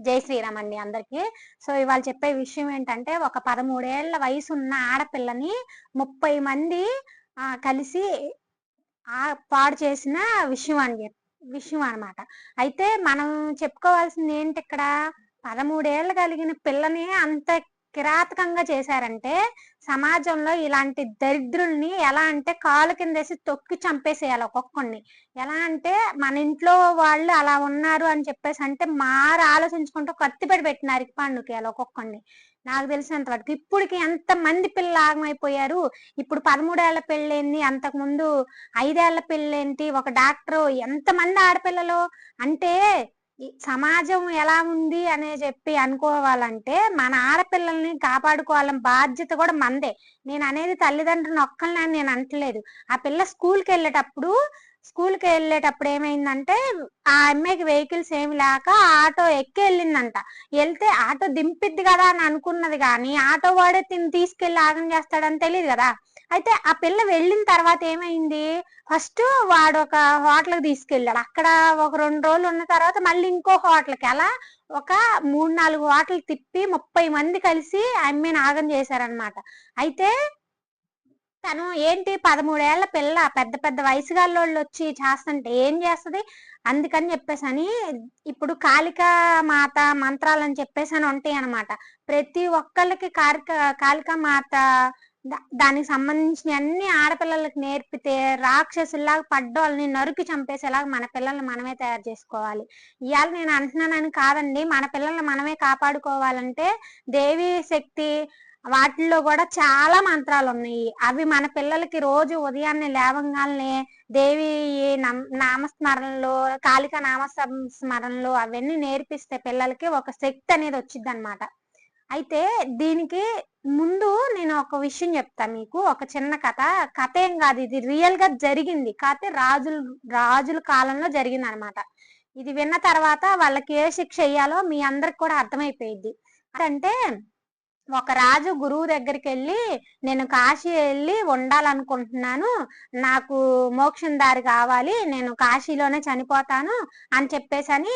జై శ్రీరామ్ అండి అందరికి. సో ఇవాళ చెప్పే విషయం ఏంటంటే, ఒక 13 ఏళ్ల వయసున్న ఆడపిల్లని 30 మంది కలిసి పాడు చేసిన విషయం అన్నమాట. అయితే మనం చెప్పుకోవాల్సింది ఏంటి ఇక్కడ, 13 ఏళ్ళు కలిగిన పిల్లని అంత కిరాతకంగా చేశారంటే, సమాజంలో ఇలాంటి దరిద్రుల్ని ఎలా అంటే కాలు కిందేసి తొక్కి చంపేసేయాలి ఒక్కొక్కడిని. ఎలా అంటే మన ఇంట్లో వాళ్ళు అలా ఉన్నారు అని చెప్పేసి అంటే మారు ఆలోచించుకుంటూ కత్తిపెట్టి పెట్టి నరికిపాండుకేయాలి ఒక్కొక్కడిని. నాకు తెలిసినంత వరకు ఇప్పటికి ఎంత మంది పిల్లలు ఆగమైపోయారు. ఇప్పుడు 13 ఏళ్ల పెళ్ళేంది, అంతకు ముందు 5 ఏళ్ల పెళ్ళేంటి, ఒక డాక్టర్, ఎంతమంది ఆడపిల్లలు. అంటే ఈ సమాజం ఎలా ఉంది అనే చెప్పి అనుకోవాలంటే మన ఆడపిల్లల్ని కాపాడుకోవాలని బాధ్యత కూడా మందే. నేను అనేది తల్లిదండ్రులను ఒక్కళ్ళని నేను అంటలేదు. ఆ పిల్ల స్కూల్కి వెళ్ళేటప్పుడు ఏమైందంటే, ఆ అమ్మాయికి వెహికల్స్ ఏమి లేక ఆటో ఎక్కి వెళ్ళిందంట. వెళ్తే ఆటో దింపిద్ది కదా అని అనుకున్నది, కానీ ఆటో వాడే తీసుకెళ్లి ఆగం చేస్తాడని తెలియదు కదా. అయితే ఆ పిల్ల వెళ్ళిన తర్వాత ఏమైంది, ఫస్ట్ వాడు ఒక హోటల్కి తీసుకెళ్ళాడు. అక్కడ ఒక 2 రోజులు ఉన్న తర్వాత మళ్ళీ ఇంకో హోటల్కి, అలా ఒక 3-4 హోటల్ తిప్పి 30 మంది కలిసి ఆ అమ్మాయిని ఆగం చేశారనమాట. అయితే తను ఏంటి, 13 ఏళ్ల పిల్ల, పెద్ద పెద్ద వయసుగాళ్ళోళ్ళు వచ్చి చేస్తుంటే ఏం చేస్తుంది. అందుకని చెప్పేసి ఇప్పుడు కాళికా మాత మంత్రాలని చెప్పేసి అని ఉంటాయి అనమాట. ప్రతి ఒక్కళ్ళకి కాళికా మాత దానికి సంబంధించిన అన్ని ఆడపిల్లలకి నేర్పితే రాక్షసుల్లాగా పడ్డోళ్ళని నరికి చంపేసేలాగా మన పిల్లల్ని మనమే తయారు చేసుకోవాలి. ఇవాళ నేను అంటున్నానని కాదండి, మన పిల్లల్ని మనమే కాపాడుకోవాలంటే దేవి శక్తి వాటిల్లో కూడా చాలా మంత్రాలు ఉన్నాయి. అవి మన పిల్లలకి రోజు ఉదయాన్నే లేవంగానే దేవి నామస్మరణలో, కాళిక నామస్మరణలో అవన్నీ నేర్పిస్తే పిల్లలకి ఒక శక్తి అనేది వచ్చింది అనమాట. అయితే దీనికి ముందు నేను ఒక విషయం చెప్తా మీకు, ఒక చిన్న కథ ఏం కాదు, ఇది రియల్ గా జరిగింది. కాకపోతే రాజుల కాలంలో జరిగింది అనమాట. ఇది విన్న తర్వాత వాళ్ళకి ఏ శిక్ష వేయాలో మీ అందరికి కూడా అర్థమైపోయింది. అంటే ఒక రాజు గురువు దగ్గరికి వెళ్ళి, నేను కాశీ వెళ్ళి ఉండాలనుకుంటున్నాను, నాకు మోక్షం దారి కావాలి, నేను కాశీలోనే చనిపోతాను అని చెప్పేసి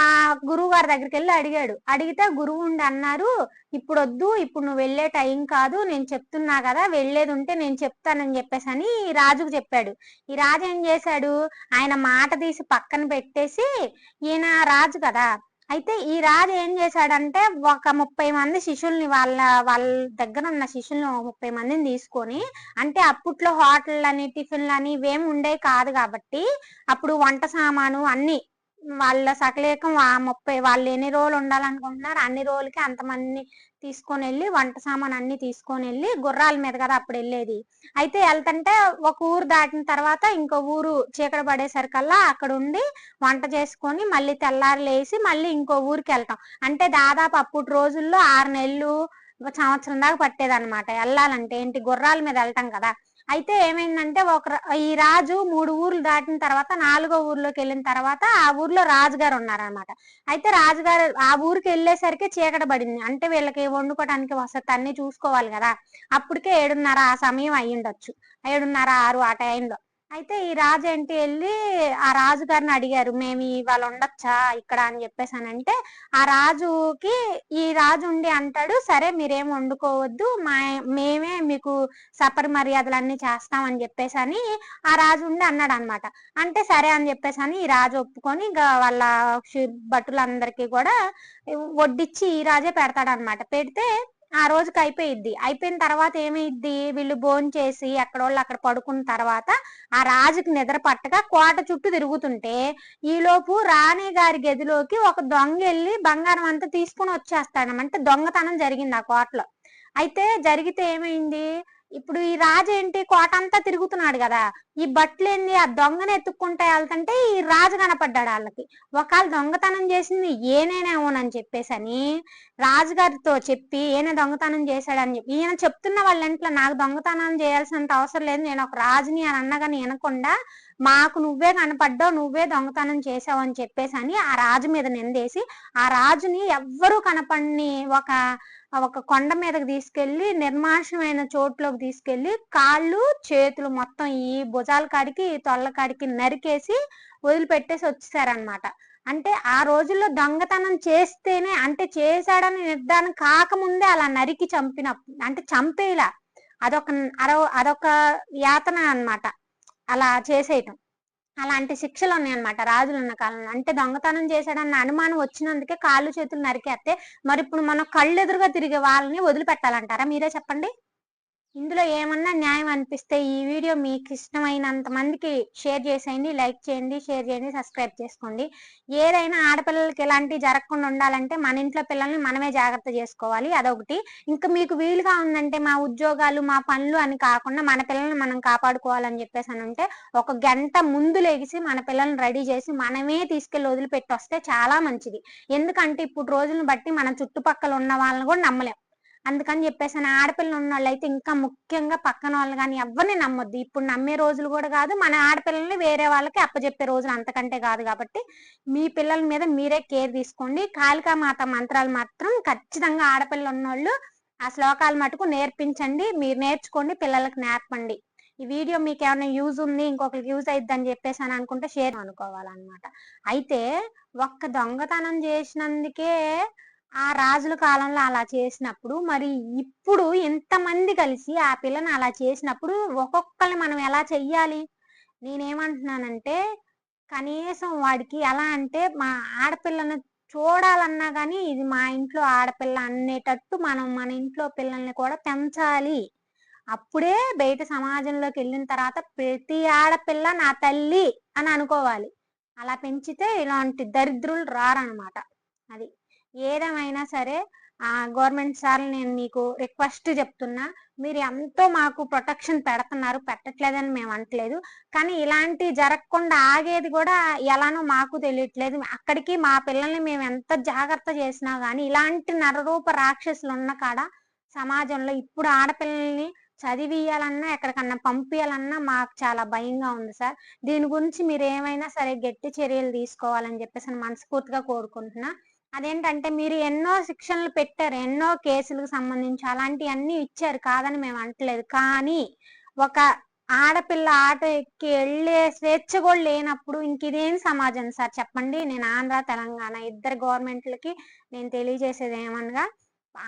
ఆ గురువు గారి దగ్గరికి వెళ్ళి అడిగాడు. అడిగితే గురువు ఉండి అన్నారు, ఇప్పుడు వద్దు, ఇప్పుడు నువ్వు వెళ్ళే టైం కాదు, నేను చెప్తున్నా కదా, వెళ్ళేది ఉంటే నేను చెప్తానని చెప్పేసి ఈ రాజుకు చెప్పాడు. ఈ రాజు ఏం చేశాడు, ఆయన మాట తీసి పక్కన పెట్టేసి, ఈయన రాజు కదా, అయితే ఈ రాజు ఏం చేశాడంటే ఒక 30 మంది శిష్యుల్ని, వాళ్ళ దగ్గర ఉన్న శిష్యుల్ని 30 మందిని తీసుకొని, అంటే అప్పట్లో హోటళ్ళని టిఫిన్లని ఇవేమి ఉండేవి కాదు కాబట్టి అప్పుడు వంట సామాను అన్ని వాళ్ళ సకలేకం 30 వాళ్ళు ఎన్ని రోజులు ఉండాలనుకుంటున్నారు అన్ని రోజులకి అంతమంది తీసుకొని వెళ్ళి వంట సామాన్ అన్ని తీసుకొని వెళ్ళి, గుర్రాల మీద కదా అప్పుడు వెళ్ళేది. అయితే వెళ్తుంటే ఒక ఊరు దాటిన తర్వాత ఇంకో ఊరు చీకటి పడేసరికల్లా అక్కడ ఉండి వంట చేసుకొని మళ్ళీ తెల్లారి లేసి మళ్ళీ ఇంకో ఊరికి వెళ్తాం. అంటే దాదాపు అప్పుడు రోజుల్లో 6 నెలలు సంవత్సరం దాకా పట్టేదన్నమాట వెళ్ళాలంటే. ఏంటి, గుర్రాల మీద వెళ్తాం కదా. అయితే ఏమైందంటే ఈ రాజు 3 ఊర్లు దాటిన తర్వాత 4వ ఊర్లోకి వెళ్ళిన తర్వాత ఆ ఊర్లో రాజుగారు ఉన్నారనమాట. అయితే రాజుగారు ఆ ఊరికి వెళ్ళేసరికి చీకటి పడింది. అంటే వీళ్ళకి వండుకోవడానికి వసతి అన్ని చూసుకోవాలి కదా. అప్పటికే 7:30 ఆ సమయం అయ్యుండొచ్చు, 7:30, 6 ఆ టైంలో. అయితే ఈ రాజు ఏంటి వెళ్ళి ఆ రాజుగారిని అడిగారు, మేము ఇవాళ ఉండొచ్చా ఇక్కడ అని చెప్పేసి అంటే, ఆ రాజుకి ఈ రాజు ఉండి అంటాడు, సరే మీరేం వండుకోవద్దు, మేమే మీకు సపరి మర్యాదలన్నీ చేస్తామని చెప్పేసి ఆ రాజు ఉండి అన్నాడు అనమాట. అంటే సరే అని చెప్పేసి ఈ రాజు ఒప్పుకొని ఇంకా వాళ్ళ భటులందరికీ కూడా వడ్డిచ్చి ఈ రాజే పెడతాడనమాట. పెడితే ఆ రోజుకి అయిపోయిన తర్వాత ఏమైద్ది, వీళ్ళు భోంచేసి ఎక్కడోళ్ళు అక్కడ పడుకున్న తర్వాత ఆ రాజుకి నిద్ర పట్టగా కోట చుట్టూ తిరుగుతుంటే ఈలోపు రాణి గారి గదిలోకి ఒక దొంగ వెళ్ళి బంగారం అంతా తీసుకుని వచ్చేస్తాడు. అంటే దొంగతనం జరిగింది ఆ కోటలో. అయితే జరిగితే ఏమైంది, ఇప్పుడు ఈ రాజు ఏంటి కోట అంతా తిరుగుతున్నాడు కదా, ఈ బట్టలేంది ఆ దొంగని ఎత్తుక్కుంటా వెళ్తుంటే ఈ రాజు కనపడ్డాడు వాళ్ళకి. ఒకవేళ దొంగతనం చేసింది ఏనేనేమోనని చెప్పేసి రాజుగారితో చెప్పి ఈయన దొంగతనం చేశాడని చెప్పి ఈయన చెప్తున్న వాళ్ళ ఇంట్లో, నాకు దొంగతనం చేయాల్సినంత అవసరం లేదు, నేను ఒక రాజుని అని అన్నగాని వినకుండా మాకు నువ్వే కనపడ్డావు, నువ్వే దొంగతనం చేసావు అని చెప్పేసి అని ఆ రాజు మీద నిందేసి ఆ రాజుని ఎవ్వరూ కనపడని ఒక ఒక కొండ మీదకి తీసుకెళ్లి నిర్మానుష్యమైన చోట్లోకి తీసుకెళ్లి కాళ్ళు చేతులు మొత్తం ఈ భుజాల కాడికి తొళ్ళ కాడికి నరికేసి వదిలిపెట్టేసి వచ్చేసారనమాట. అంటే ఆ రోజుల్లో దొంగతనం చేస్తేనే అంటే చేశాడని నిర్ధారణ కాకముందే అలా నరికి చంపినప్పుడు అంటే చంపేలా అదొక అదొక యాతన అన్నమాట అలా చేసేయటం. అలాంటి శిక్షలు ఉన్నాయన్నమాట రాజులు ఉన్న కాలంలో. అంటే దొంగతనం చేశాడన్న అనుమానం వచ్చినందుకే కాళ్ళు చేతులు నరికేస్తే మరి ఇప్పుడు మనం కళ్ళు ఎదురుగా తిరిగే వాళ్ళని వదిలిపెట్టాలంటారా? మీరే చెప్పండి. ఇందులో ఏమన్నా న్యాయం అనిపిస్తే ఈ వీడియో మీకు ఇష్టమైనంత మందికి షేర్ చేసేయండి, లైక్ చేయండి, షేర్ చేయండి, సబ్స్క్రైబ్ చేసుకోండి. ఏదైనా ఆడపిల్లలకి ఇలాంటివి జరగకుండా ఉండాలంటే మన ఇంట్లో పిల్లల్ని మనమే జాగ్రత్త చేసుకోవాలి, అదొకటి. ఇంకా మీకు వీలుగా ఉందంటే మా ఉద్యోగాలు మా పనులు అని కాకుండా మన పిల్లల్ని మనం కాపాడుకోవాలని చెప్పేసి అని అంటే ఒక గంట ముందు లెగిసి మన పిల్లల్ని రెడీ చేసి మనమే తీసుకెళ్లి వదిలిపెట్టి వస్తే చాలా మంచిది. ఎందుకంటే ఇప్పుడు రోజులను బట్టి మన చుట్టుపక్కల ఉన్న వాళ్ళని కూడా నమ్మలేం. అందుకని చెప్పేసి ఆడపిల్లలు ఉన్న వాళ్ళు అయితే ఇంకా ముఖ్యంగా పక్కన వాళ్ళు కానీ ఎవరిని నమ్మొద్దు. ఇప్పుడు నమ్మే రోజులు కూడా కాదు, మన ఆడపిల్లల్ని వేరే వాళ్ళకి అప్పచెప్పే రోజులు అంతకంటే కాదు. కాబట్టి మీ పిల్లల మీద మీరే కేర్ తీసుకోండి. కాళికామాత మంత్రాలు మాత్రం ఖచ్చితంగా ఆడపిల్లలు ఉన్నోళ్ళు ఆ శ్లోకాలు మటుకు నేర్పించండి, మీరు నేర్చుకోండి, పిల్లలకు నేర్పండి. ఈ వీడియో మీకు ఏమైనా యూజ్ ఉంది, ఇంకొకరికి యూజ్ అయిద్ది అని చెప్పేసి అని అనుకుంటే షేర్ అనుకోవాలన్నమాట. అయితే ఒక్క దొంగతనం చేసినందుకే ఆ రాజుల కాలంలో అలా చేసినప్పుడు మరి ఇప్పుడు ఎంతమంది కలిసి ఆ పిల్లని అలా చేసినప్పుడు ఒక్కొక్కరిని మనం ఎలా చెయ్యాలి? నేనేమంటున్నానంటే కనీసం వాడికి ఎలా అంటే మా ఆడపిల్లని చూడాలన్నా కానీ ఇది మా ఇంట్లో ఆడపిల్ల అనేటట్టు మనం మన ఇంట్లో పిల్లల్ని కూడా పెంచాలి. అప్పుడే బయట సమాజంలోకి వెళ్ళిన తర్వాత ప్రతి ఆడపిల్ల నా తల్లి అని అనుకోవాలి. అలా పెంచితే ఇలాంటి దరిద్రులు రారనమాట. అది ఏదేమైనా సరే గవర్నమెంట్ సార్ నేను మీకు రిక్వెస్ట్ చెప్తున్నా, మీరు ఎంతో మాకు ప్రొటెక్షన్ పెడుతున్నారు, పెట్టట్లేదని మేము అనట్లేదు. కానీ ఇలాంటి జరగకుండా ఆగేది కూడా ఎలానో మాకు తెలియట్లేదు. అక్కడికి మా పిల్లల్ని మేము ఎంత జాగ్రత్త చేసినా కానీ ఇలాంటి నరరూప రాక్షసులు ఉన్న కాడ సమాజంలో ఇప్పుడు ఆడపిల్లల్ని చదివియాలన్నా ఎక్కడికన్నా పంపించాలన్నా మాకు చాలా భయంగా ఉంది సార్. దీని గురించి మీరు ఏమైనా సరే గట్టి చర్యలు తీసుకోవాలని చెప్పేసి మనస్ఫూర్తిగా కోరుకుంటున్నా. అదేంటంటే మీరు ఎన్నో శిక్షణలు పెట్టారు, ఎన్నో కేసులకు సంబంధించి అలాంటివన్నీ ఇచ్చారు, కాదని మేము అంటలేదు. కానీ ఒక ఆడపిల్ల ఆటో ఎక్కి వెళ్ళే స్వేచ్ఛ కూడా లేనప్పుడు ఇంక ఇదేం సమాజం సార్ చెప్పండి? నేను ఆంధ్ర తెలంగాణ ఇద్దరు గవర్నమెంట్లకి నేను తెలియజేసేది ఏమనగా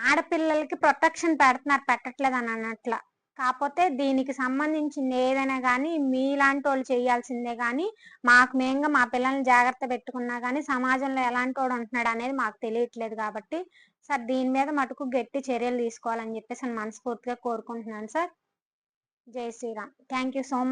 ఆడపిల్లలకి ప్రొటెక్షన్ పెడుతున్నారు, పెట్టట్లేదు అని అన్నట్ల. కాకపోతే దీనికి సంబంధించింది ఏదైనా కానీ మీలాంటి వాళ్ళు చేయాల్సిందే. కానీ మాకు మేంగా మా పిల్లల్ని జాగ్రత్త పెట్టుకున్నా కానీ సమాజంలో ఎలాంటి వాడు ఉంటున్నాడు అనేది మాకు తెలియట్లేదు. కాబట్టి సార్ దీని మీద మటుకు గట్టి చర్యలు తీసుకోవాలని చెప్పేసి మనస్ఫూర్తిగా కోరుకుంటున్నాను సార్. జై Shri Ram. Thank you so much.